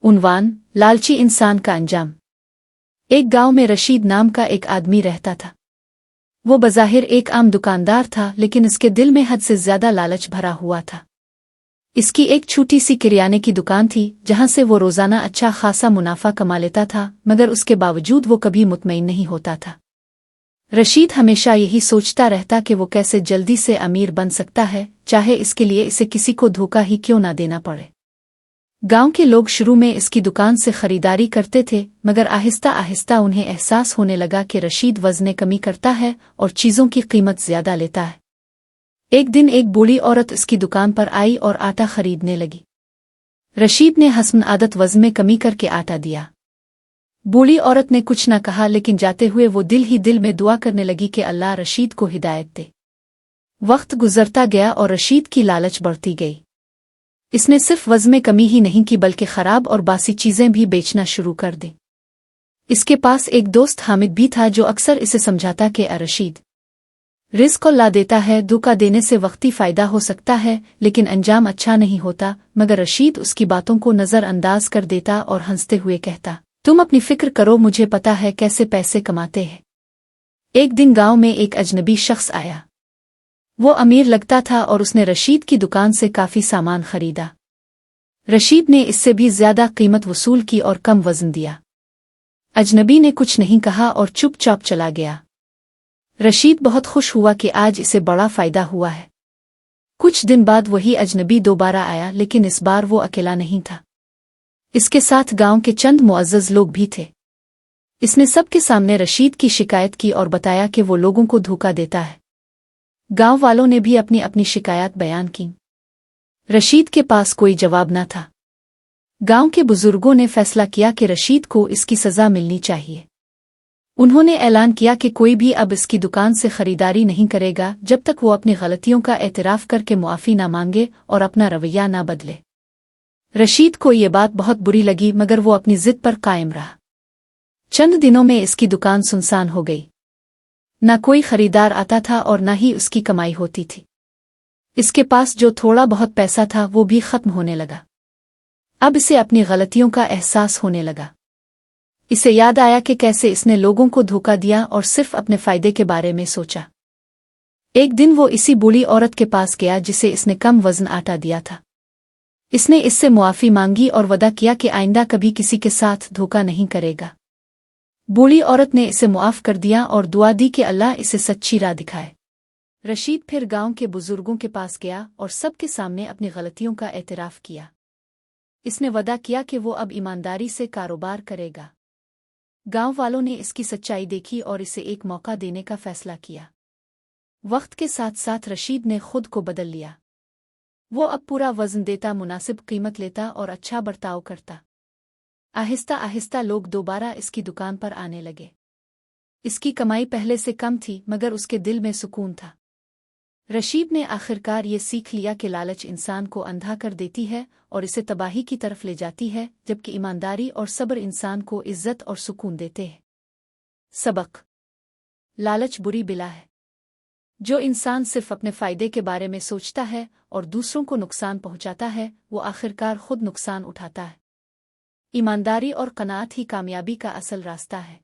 उन्वान लालची इंसान का अंजाम। एक गांव में रशीद नाम का एक आदमी रहता था। वो बज़ाहिर एक आम दुकानदार था, लेकिन इसके दिल में हद से ज्यादा लालच भरा हुआ था। इसकी एक छोटी सी किराने की दुकान थी, जहां से वो रोजाना अच्छा खासा मुनाफा कमा लेता था, मगर उसके बावजूद वो कभी मुतमईन नहीं होता था। रशीद हमेशा यही सोचता रहता कि वो कैसे जल्दी से अमीर बन सकता है, चाहे इसके लिए इसे किसी को धोखा ही क्यों ना देना पड़े। गांव के लोग शुरू में इसकी दुकान से खरीदारी करते थे, मगर आहिस्ता आहिस्ता उन्हें एहसास होने लगा कि रशीद वज़न कमी करता है और चीज़ों की कीमत ज़्यादा लेता है। एक दिन एक बूढ़ी औरत इसकी दुकान पर आई और आटा खरीदने लगी। रशीद ने हस्न आदत वज़न में कमी करके आटा दिया। बूढ़ी औरत ने कुछ न कहा, लेकिन जाते हुए वो दिल ही दिल में दुआ करने लगी कि अल्लाह रशीद को हिदायत दे। वक्त गुजरता गया और रशीद की लालच बढ़ती गई। इसने सिर्फ वज़न में कमी ही नहीं की, बल्कि खराब और बासी चीज़ें भी बेचना शुरू कर दी। इसके पास एक दोस्त हामिद भी था, जो अक्सर इसे समझाता कि रशीद, रिस्क ला देता है, धोखा देने से वक्ती फ़ायदा हो सकता है, लेकिन अंजाम अच्छा नहीं होता। मगर रशीद उसकी बातों को नज़रअंदाज कर देता और हंसते हुए कहता, तुम अपनी फिक्र करो, मुझे पता है कैसे पैसे कमाते हैं। एक दिन गांव में एक अजनबी शख्स आया। वो अमीर लगता था और उसने रशीद की दुकान से काफ़ी सामान खरीदा। रशीद ने इससे भी ज्यादा कीमत वसूल की और कम वज़न दिया। अजनबी ने कुछ नहीं कहा और चुपचाप चला गया। रशीद बहुत खुश हुआ कि आज इसे बड़ा फ़ायदा हुआ है। कुछ दिन बाद वही अजनबी दोबारा आया, लेकिन इस बार वो अकेला नहीं था। इसके साथ गांव के चंद मुअज़्ज़ज़ लोग भी थे। इसने सबके सामने रशीद की शिकायत की और बताया कि वो लोगों को धोखा देता है। गांव वालों ने भी अपनी अपनी शिकायत बयान की। रशीद के पास कोई जवाब न था। गांव के बुजुर्गों ने फैसला किया कि रशीद को इसकी सजा मिलनी चाहिए। उन्होंने ऐलान किया कि कोई भी अब इसकी दुकान से खरीदारी नहीं करेगा जब तक वो अपनी गलतियों का एतराफ़ करके मुआफ़ी ना मांगे और अपना रवैया ना बदले। रशीद को ये बात बहुत बुरी लगी, मगर वो अपनी जिद पर कायम रहा। चंद दिनों में इसकी दुकान सुनसान हो गई। न कोई खरीदार आता था और न ही उसकी कमाई होती थी। इसके पास जो थोड़ा बहुत पैसा था वो भी खत्म होने लगा। अब इसे अपनी गलतियों का एहसास होने लगा। इसे याद आया कि कैसे इसने लोगों को धोखा दिया और सिर्फ अपने फायदे के बारे में सोचा। एक दिन वो इसी बूढ़ी औरत के पास गया जिसे इसने कम वजन आटा दिया था। इसने इससे मुआफ़ी मांगी और वदा किया कि आइंदा कभी किसी के साथ धोखा नहीं करेगा। बूढ़ी औरत ने इसे मुआफ़ कर दिया और दुआ दी कि अल्लाह इसे सच्ची राह दिखाए। रशीद फिर गांव के बुजुर्गों के पास गया और सबके सामने अपनी गलतियों का एतराफ़ किया। इसने वदा किया कि वो अब ईमानदारी से कारोबार करेगा। गांव वालों ने इसकी सच्चाई देखी और इसे एक मौका देने का फैसला किया। वक्त के साथ साथ रशीद ने खुद को बदल लिया। वो अब पूरा वज़न देता, मुनासिब कीमत लेता और अच्छा बर्ताव करता। आहिस्ता आहिस्ता लोग दोबारा इसकी दुकान पर आने लगे। इसकी कमाई पहले से कम थी, मगर उसके दिल में सुकून था। रशीद ने आखिरकार ये सीख लिया कि लालच इंसान को अंधा कर देती है और इसे तबाही की तरफ ले जाती है, जबकि ईमानदारी और सब्र इंसान को इज्जत और सुकून देते हैं। सबक: लालच बुरी बिला है। जो इंसान सिर्फ अपने फ़ायदे के बारे में सोचता है और दूसरों को नुकसान पहुंचाता है, वो आखिरकार खुद नुकसान उठाता है। ईमानदारी और क़नाअत ही कामयाबी का असल रास्ता है।